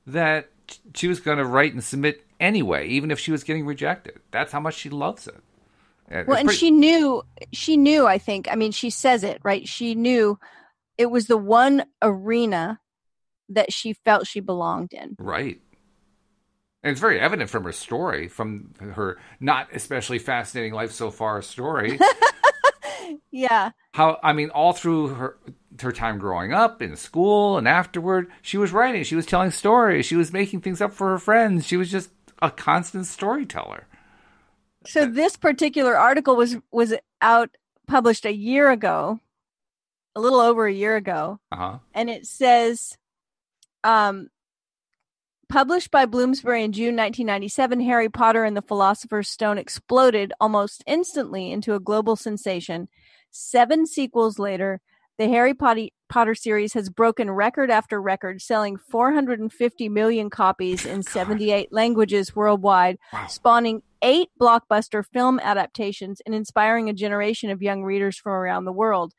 that she was going to write and submit anyway, even if she was getting rejected. That's how much she loves it. Well, and she knew, I think, I mean, she says it, right? She knew it was the one arena that she felt she belonged in. Right. And it's very evident from her story, from her not especially fascinating life so far story. Yeah. How, I mean, all through her time growing up in school and afterward, she was writing, she was telling stories, she was making things up for her friends. She was just a constant storyteller. So this particular article was out, published a year ago, a little over a year ago. Uh-huh. And it says, published by Bloomsbury in June 1997, Harry Potter and the Philosopher's Stone exploded almost instantly into a global sensation. 7 sequels later, the Harry Potter series has broken record after record, selling 450 million copies in 78 languages worldwide, Wow. spawning 8 blockbuster film adaptations and inspiring a generation of young readers from around the world.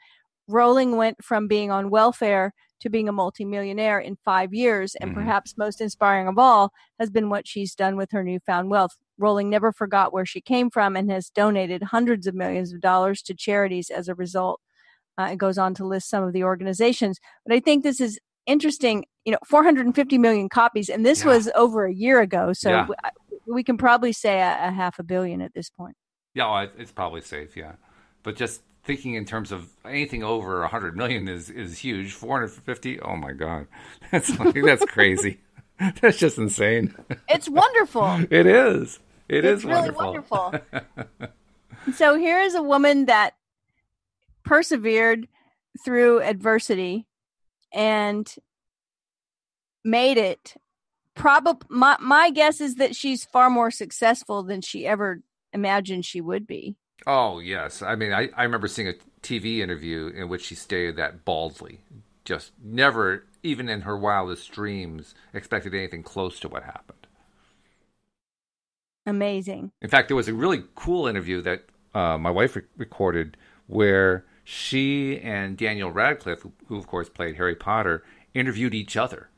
Rowling went from being on welfare to being a multimillionaire in 5 years, and perhaps most inspiring of all has been what she's done with her newfound wealth. Rowling never forgot where she came from and has donated hundreds of millions of dollars to charities as a result. It goes on to list some of the organizations. But I think this is interesting, 450 million copies, and this was over a year ago, so we can probably say a 500 million at this point. Yeah, well, it's probably safe, yeah. But just thinking in terms of anything over 100 million is huge. 450, oh my God. That's crazy. That's just insane. It's wonderful. It is. It's really wonderful. So here is a woman that persevered through adversity and made it. My guess is that she's far more successful than she ever imagined she would be. Oh, yes. I mean, I remember seeing a TV interview in which she stated that baldly. Just never, even in her wildest dreams, expected anything close to what happened. Amazing. In fact, there was a really cool interview that my wife recorded where she and Daniel Radcliffe, who of course played Harry Potter, interviewed each other.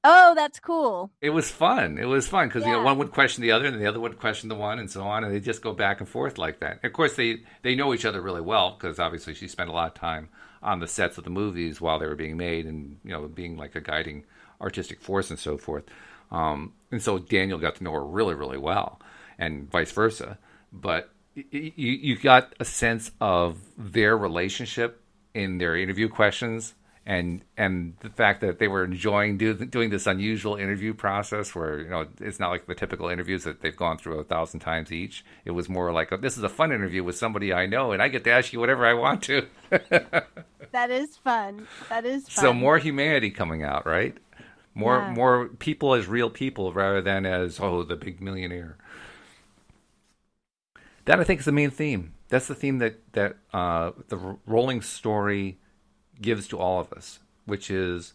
Oh, that's cool. It was fun. It was fun because one would question the other and the other would question the one and so on. And they just go back and forth like that. And of course, they know each other really well because obviously she spent a lot of time on the sets of the movies while they were being made and, being like a guiding artistic force and so forth. And so Daniel got to know her really, really well and vice versa. But you got a sense of their relationship in their interview questions. And the fact that they were enjoying doing this unusual interview process where, it's not like the typical interviews that they've gone through 1,000 times each. It was more like, this is a fun interview with somebody I know, and I get to ask you whatever I want to. That is fun. So more humanity coming out, right? More people as real people rather than as, the big millionaire. That, I think, is the main theme. That's the theme that the Rowling story gives to all of us, which is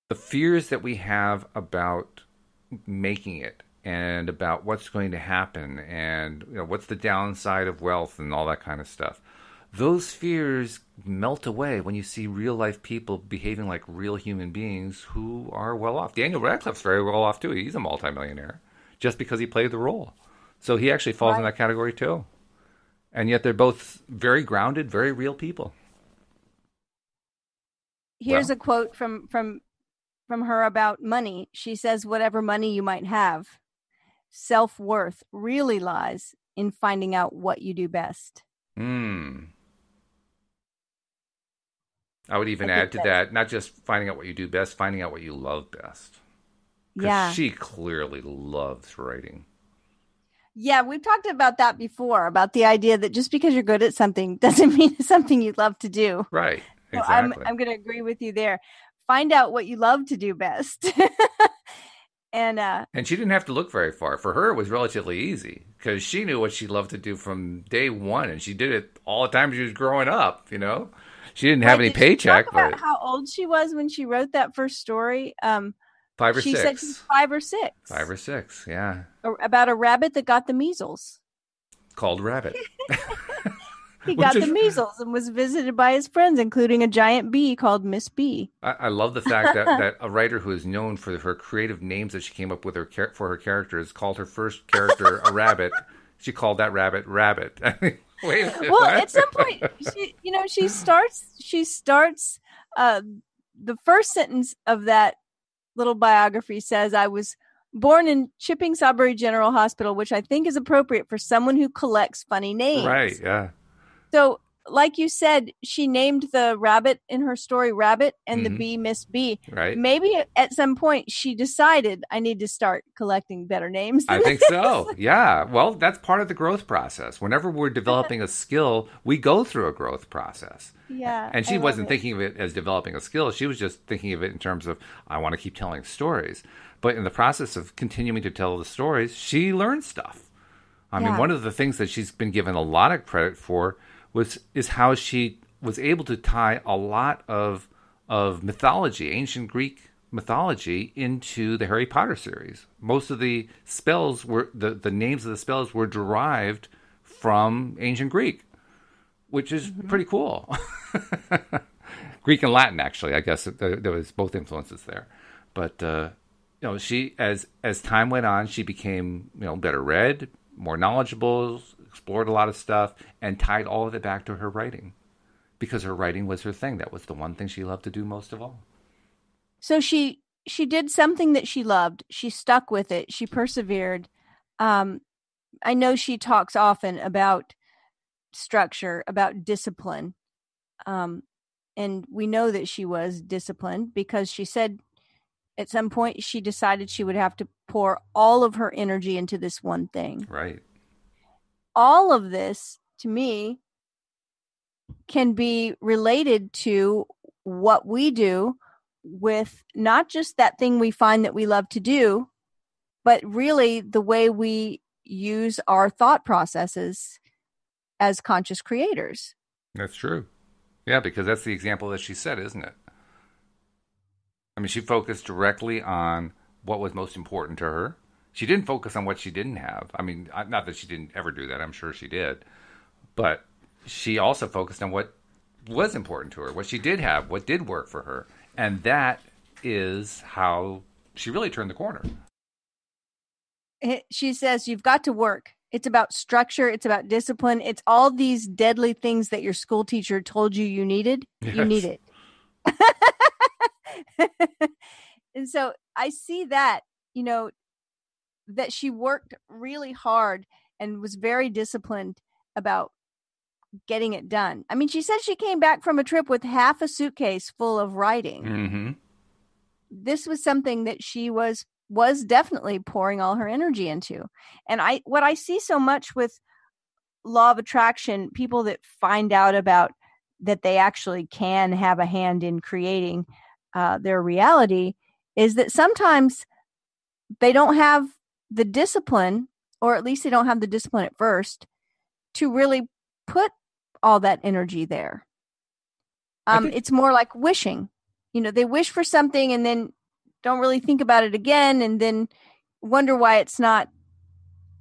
the fears that we have about making it and about what's going to happen and what's the downside of wealth and all that kind of stuff. Those fears melt away when you see real life people behaving like real human beings who are well off. Daniel Radcliffe's very well off too. He's a multimillionaire just because he played the role. So he actually falls in that category too. And yet they're both very grounded, very real people. Here's a quote from her about money. She says, "Whatever money you might have." self-worth really lies in finding out what you do best. Hmm. I would even I think add to that, that, not just finding out what you do best, finding out what you love best. Because yeah. she clearly loves writing. Yeah, we've talked about that before, about the idea that just because you're good at something doesn't mean it's something you love to do. Right. So I'm Exactly. I'm going to agree with you there. Find out what you love to do best. And And she didn't have to look very far. For her, it was relatively easy because she knew what she loved to do from day one, and she did it all the time she was growing up. She didn't have right, any did she talk paycheck, about but how old she was when she wrote that first story? 5 or She said she was 6, 5 or 6. 5 or 6, yeah. About a rabbit that got the measles. Called Rabbit, He which got the is measles and was visited by his friends, including a giant bee called Miss Bee. I love the fact that a writer who is known for her creative names that she came up with for her characters called her first character a rabbit. She called that rabbit Rabbit. Wait a minute. Well, What? at some point, she starts. The first sentence of that little biography says, "I was born in Chipping Sawbury General Hospital," which I think is appropriate for someone who collects funny Right, names. yeah. So, like you said, she named the rabbit in her story Rabbit and the Hmm. bee Miss Bee. Right. Maybe at some point she decided I need to start collecting better names I than think this. so. Yeah. Well, that's part of the growth process. Whenever we're developing a skill, we go through a growth process. Yeah, And I she love wasn't it. thinking of it as developing a skill. She was just thinking of it in terms of, I want to keep telling stories. But in the process of continuing to tell the stories, she learned stuff. I mean, Yeah. one of the things that she's been given a lot of credit for is how she was able to tie a lot of mythology, ancient Greek mythology, into the Harry Potter series. Most of the spells were the names of the spells were derived from ancient Greek, which is pretty cool. Greek and Latin, actually, I guess there was both influences there. But she as time went on, she became better read, more knowledgeable, explored a lot of stuff, and tied all of it back to her writing, because her writing was her thing. That was the one thing she loved to do most of all. So she did something that she loved. She stuck with it. She persevered. Um, I know she talks often about structure, about discipline. Um, and we know that she was disciplined because she said at some point she decided she would have to pour all of her energy into this one thing. Right. All of this, to me, can be related to what we do with not just that thing we find that we love to do, but really the way we use our thought processes as conscious creators. That's true. Yeah, because that's the example that she said, isn't it? I mean, she focused directly on what was most important to her. She didn't focus on what she didn't have. I mean, not that she didn't ever do that. I'm sure she did. But she also focused on what was important to her, what she did have, what did work for her. And that is how she really turned the corner. She says, you've got to work. It's about structure. It's about discipline. It's all these deadly things that your school teacher told you needed. Yes. You need it. And so I see that, that she worked really hard and was very disciplined about getting it done. I mean, she said she came back from a trip with half a suitcase full of writing. Mm-hmm. This was something that she was definitely pouring all her energy into. And what I see so much with law of attraction, people that find out about that they actually can have a hand in creating their reality, is that sometimes they don't have the discipline, or at least they don't have the discipline at first, to really put all that energy there. It's more like wishing. They wish for something and then don't really think about it again, and then wonder why it's not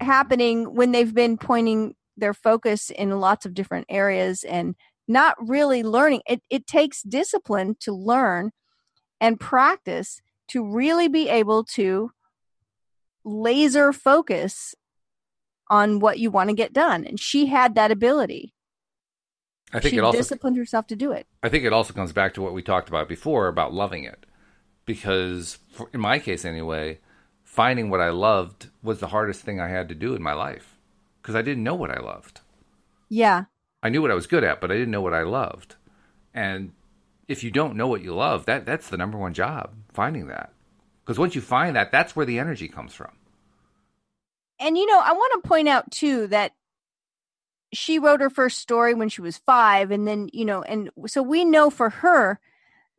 happening when they've been pointing their focus in lots of different areas and not really learning. It takes discipline to learn and practice to really be able to laser focus on what you want to get done. And she had that ability. I think she it also disciplined herself to do it. I think it also comes back to what we talked about before about loving it. Because in my case anyway, finding what I loved was the hardest thing I had to do in my life because I didn't know what I loved. Yeah. I knew what I was good at, but I didn't know what I loved. And if you don't know what you love, that's the number one job, finding that. Because once you find that, that's where the energy comes from. And, I want to point out, too, that she wrote her first story when she was 5. And then, and so we know for her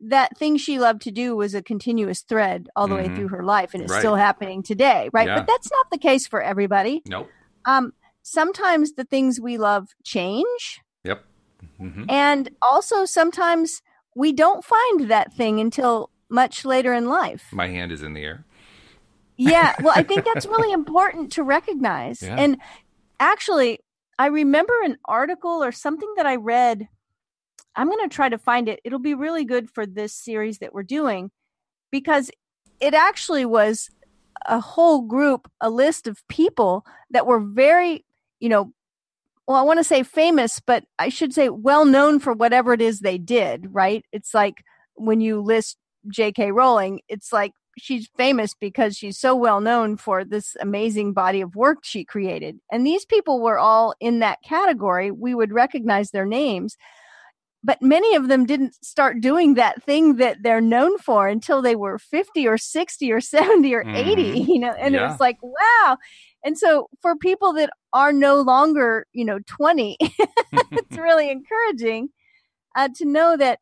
that thing she loved to do was a continuous thread all the way through her life. And it's still happening today, right? Yeah. But that's not the case for everybody. Nope. Sometimes the things we love change. Yep. Mm-hmm. And also sometimes we don't find that thing until much later in life. My hand is in the air. Yeah. Well, I think that's really important to recognize. Yeah. And actually, I remember an article or something that I read. I'm going to try to find it. It'll be really good for this series that we're doing because it actually was a whole group, a list of people that were very, I want to say famous, but I should say well known for whatever it is they did, right? It's like when you list J.K. Rowling, it's like she's famous because she's so well known for this amazing body of work she created. And these people were all in that category. We would recognize their names. But many of them didn't start doing that thing that they're known for until they were 50 or 60 or 70 or 80, and it was like, wow. And so for people that are no longer, 20, it's really encouraging to know that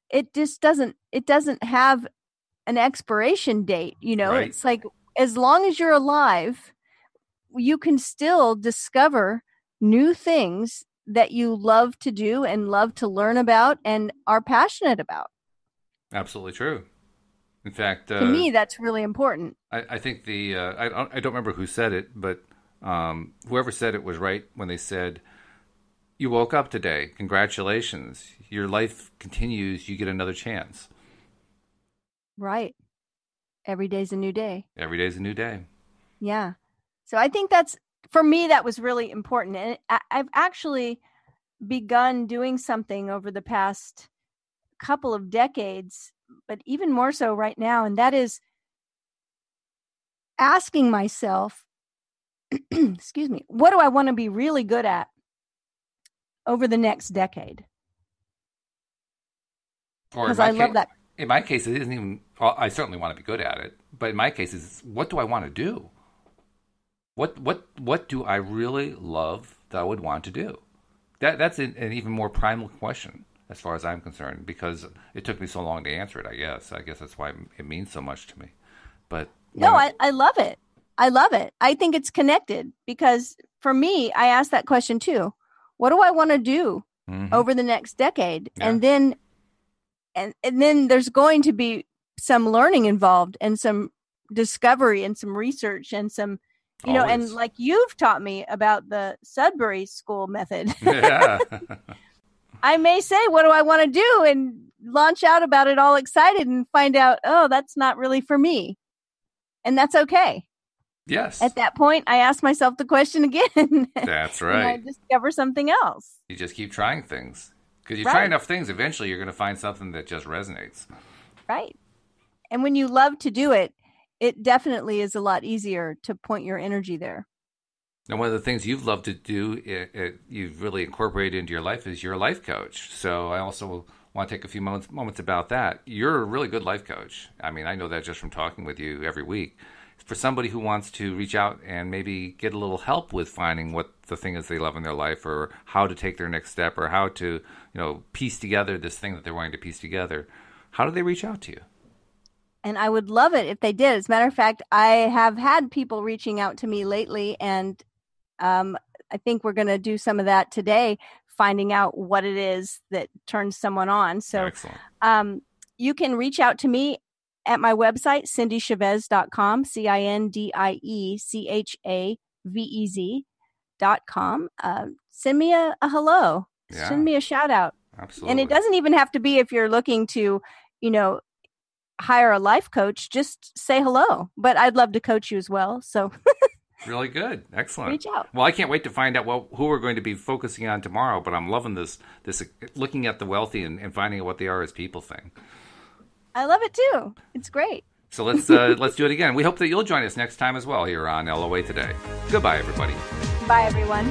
it doesn't have an expiration date, Right. It's like, as long as you're alive, you can still discover new things that you love to do and love to learn about and are passionate about. Absolutely true. In fact, to me, that's really important. I think I don't remember who said it, but whoever said it was right when they said, "You woke up today. Congratulations. Your life continues. You get another chance." Right. Every day's a new day. Every day's a new day. Yeah. So I think for me, that was really important. And I've actually begun doing something over the past couple of decades, but even more so right now. And that is asking myself, excuse me, what do I want to be really good at over the next decade? Because I love that. In my case, it isn't even, well, I certainly want to be good at it, but in my case, it's what do I want to do? What do I really love that I would want to do? That's an even more primal question as far as I'm concerned, because it took me so long to answer it, I guess. I guess that's why it means so much to me. But no, I love it. I love it. I think it's connected because for me, I ask that question too. What do I want to do over the next decade? Yeah. And then there's going to be some learning involved and some discovery and some research and some, Always. And like you've taught me about the Sudbury School method. Yeah. I may say, what do I want to do? And launch out about it all excited and find out, oh, that's not really for me. And that's okay. Yes. At that point, I ask myself the question again. That's right. And I discover something else. You just keep trying things. Because you try enough things, eventually you're going to find something that just resonates. Right. And when you love to do it, it definitely is a lot easier to point your energy there. And one of the things you've loved to do, you've really incorporated into your life, is you're a life coach. So I also want to take a few moments about that. You're a really good life coach. I mean, I know that just from talking with you every week. For somebody who wants to reach out and maybe get a little help with finding what the thing is they love in their life, or how to take their next step, or how to, piece together this thing that they're wanting to piece together, how do they reach out to you? And I would love it if they did. As a matter of fact, I have had people reaching out to me lately, and I think we're going to do some of that today, finding out what it is that turns someone on. So excellent. You can reach out to me at my website, cindiechavez.com, CINDIECHAVEZ.com. Send me a hello. Yeah. Send me a shout out. Absolutely. And it doesn't even have to be if you're looking to, hire a life coach, just say hello. But I'd love to coach you as well. So really good. Excellent. Reach out. Well, I can't wait to find out who we're going to be focusing on tomorrow, but I'm loving this looking at the wealthy and finding out what they are as people thing. I love it too. It's great. So let's do it again. We hope that you'll join us next time as well here on LOA Today. Goodbye, everybody. Bye, everyone.